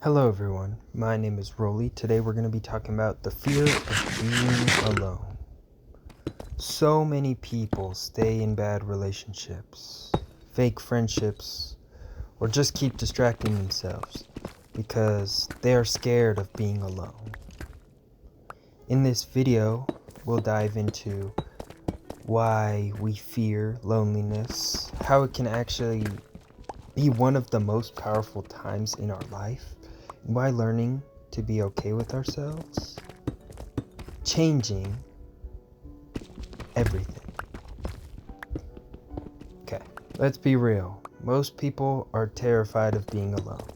Hello everyone, my name is Rolly. Today we're going to be talking about the fear of being alone. So many people stay in bad relationships, fake friendships, or just keep distracting themselves because they are scared of being alone. In this video, we'll dive into why we fear loneliness, how it can actually be one of the most powerful times in our life, by learning to be okay with ourselves, changing everything. Okay, let's be real. Most people are terrified of being alone.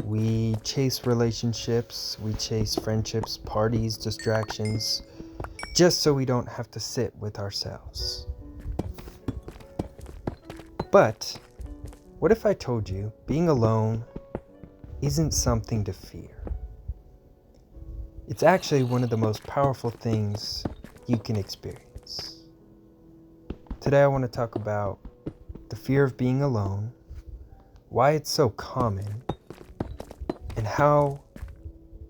We chase relationships, we chase friendships, parties, distractions, just so we don't have to sit with ourselves. But what if I told you being alone isn't something to fear? It's actually one of the most powerful things you can experience. Today I want to talk about the fear of being alone, why it's so common, and how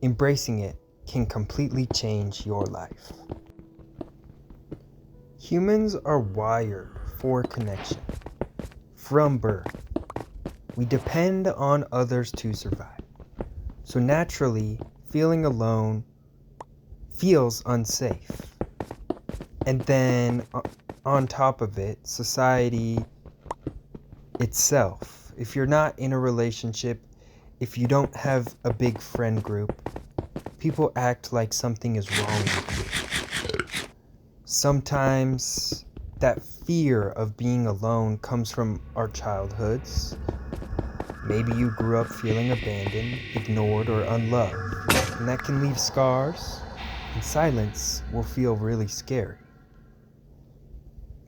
embracing it can completely change your life. Humans are wired for connection. From birth, we depend on others to survive. So naturally, feeling alone feels unsafe. And then on top of it, society itself. If you're not in a relationship, if you don't have a big friend group, people act like something is wrong with you. Sometimes that fear of being alone comes from our childhoods. Maybe you grew up feeling abandoned, ignored, or unloved, and that can leave scars, and silence will feel really scary.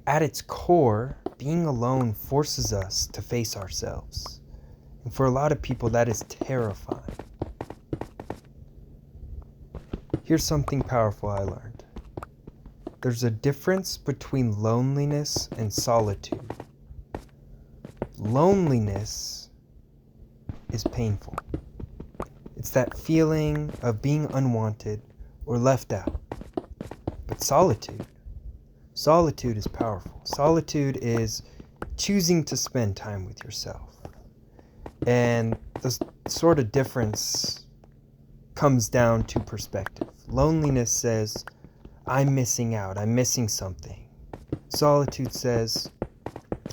At its core, being alone forces us to face ourselves, and for a lot of people that is terrifying. Here's something powerful I learned. There's a difference between loneliness and solitude. Loneliness is painful. It's that feeling of being unwanted or left out. But solitude is powerful. Solitude is choosing to spend time with yourself. And the sort of difference comes down to perspective. Loneliness says, I'm missing out, I'm missing something. Solitude says,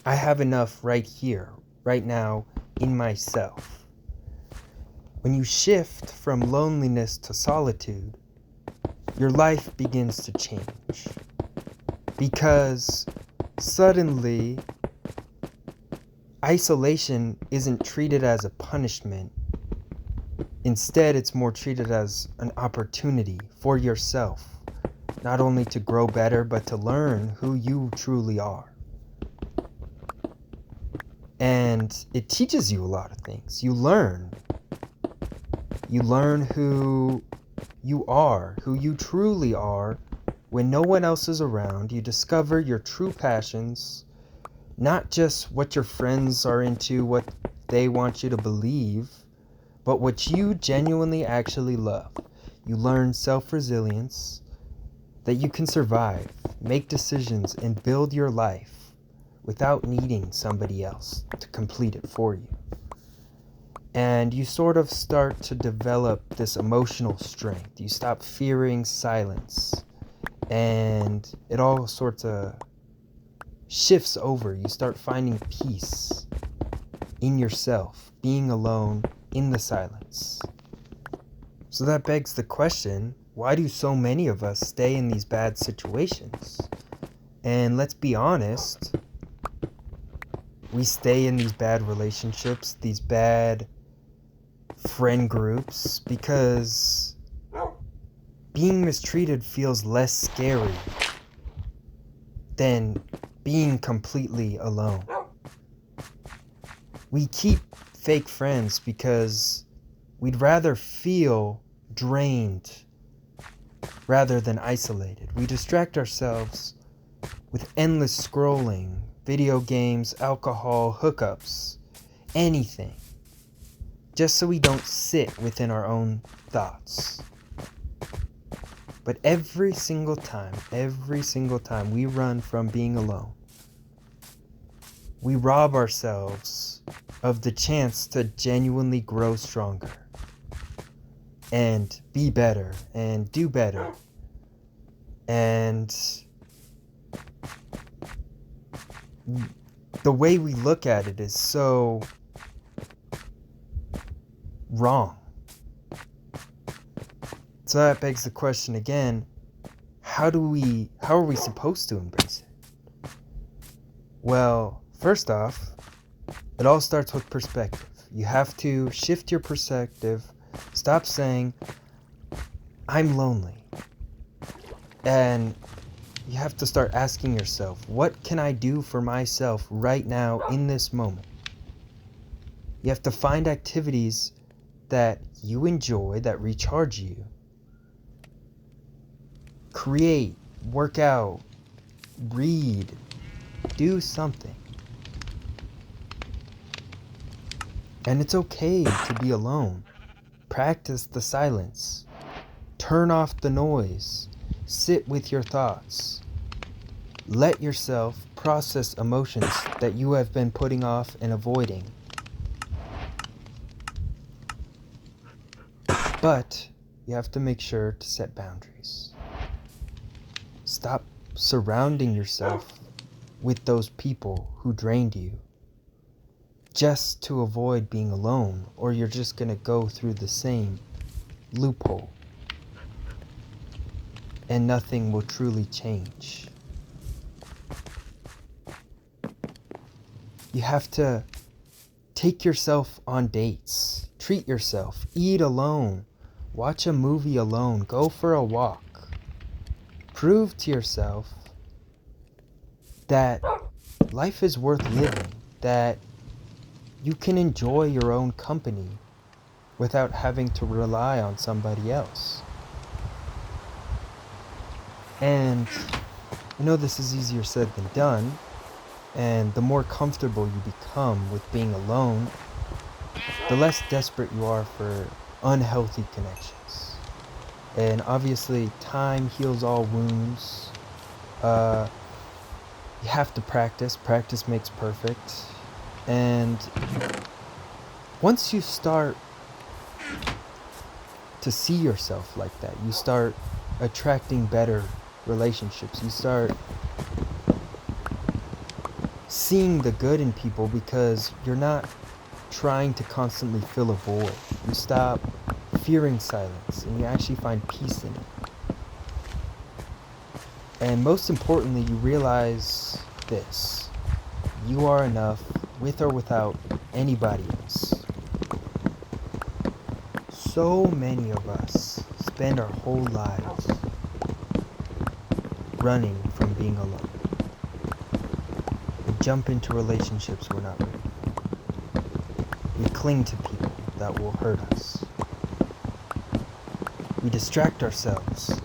I have enough right here, right now, in myself. When you shift from loneliness to solitude, your life begins to change. Because suddenly, isolation isn't treated as a punishment. Instead, it's more treated as an opportunity for yourself, not only to grow better, but to learn who you truly are. And it teaches you a lot of things. You learn who you are, who you truly are. When no one else is around, you discover your true passions, not just what your friends are into, what they want you to believe, but what you genuinely actually love. You learn self-resilience, that you can survive, make decisions, and build your life without needing somebody else to complete it for you. And you sort of start to develop this emotional strength. You stop fearing silence. And it all sorts of shifts over. You start finding peace in yourself, being alone in the silence. So that begs the question, why do so many of us stay in these bad situations? And let's be honest, we stay in these bad relationships, these bad friend groups, because being mistreated feels less scary than being completely alone. We keep fake friends because we'd rather feel drained rather than isolated. We distract ourselves with endless scrolling, video games, alcohol, hookups, anything. just so we don't sit within our own thoughts. But every single time we run from being alone, we rob ourselves of the chance to genuinely grow stronger and be better and do better. And the way we look at it is so wrong. So that begs the question again, how are we supposed to embrace it? Well, first off, it all starts with perspective. You have to shift your perspective. Stop saying, I'm lonely. And you have to start asking yourself, what can I do for myself right now in this moment? You have to find activities that you enjoy, that recharge you. Create, work out, read, do something. And it's okay to be alone. Practice the silence. Turn off the noise. Sit with your thoughts. Let yourself process emotions that you have been putting off and avoiding. But you have to make sure to set boundaries. Stop surrounding yourself with those people who drained you just to avoid being alone, or you're just going to go through the same loophole and nothing will truly change. You have to take yourself on dates, treat yourself, eat alone, watch a movie alone, go for a walk. Prove to yourself that life is worth living, that you can enjoy your own company without having to rely on somebody else. And I know this is easier said than done, and the more comfortable you become with being alone, the less desperate you are for unhealthy connections. And obviously, time heals all wounds. You have to practice. Practice makes perfect. And once you start to see yourself like that, you start attracting better relationships. You start seeing the good in people because you're not trying to constantly fill a void. You stop fearing silence and you actually find peace in it. And most importantly, you realize this: you are enough with or without anybody else. So many of us spend our whole lives running from being alone. We jump into relationships we're not ready for. We cling to people that will hurt us. We distract ourselves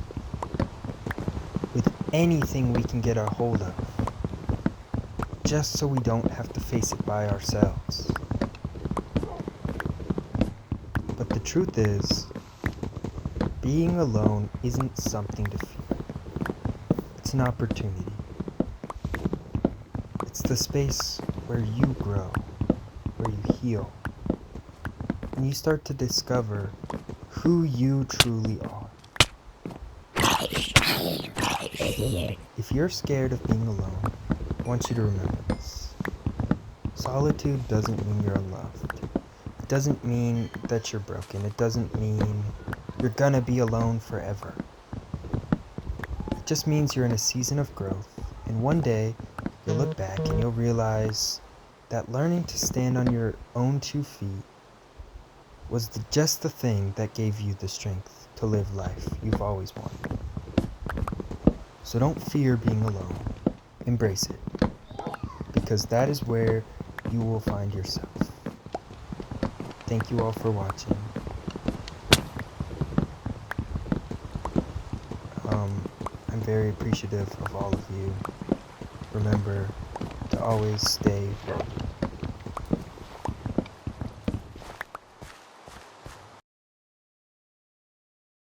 with anything we can get our hold of, just so we don't have to face it by ourselves. But the truth is, being alone isn't something to fear. It's an opportunity. It's the space where you grow, where you heal, and you start to discover who you truly are. If you're scared of being alone, I want you to remember this. Solitude doesn't mean you're unloved. It doesn't mean that you're broken. It doesn't mean you're gonna be alone forever. It just means you're in a season of growth, and one day you'll look back and you'll realize that learning to stand on your own 2 feet was just the thing that gave you the strength to live life you've always wanted. So don't fear being alone. Embrace it, because that is where you will find yourself. Thank you all for watching. I'm very appreciative of all of you. Remember to always stay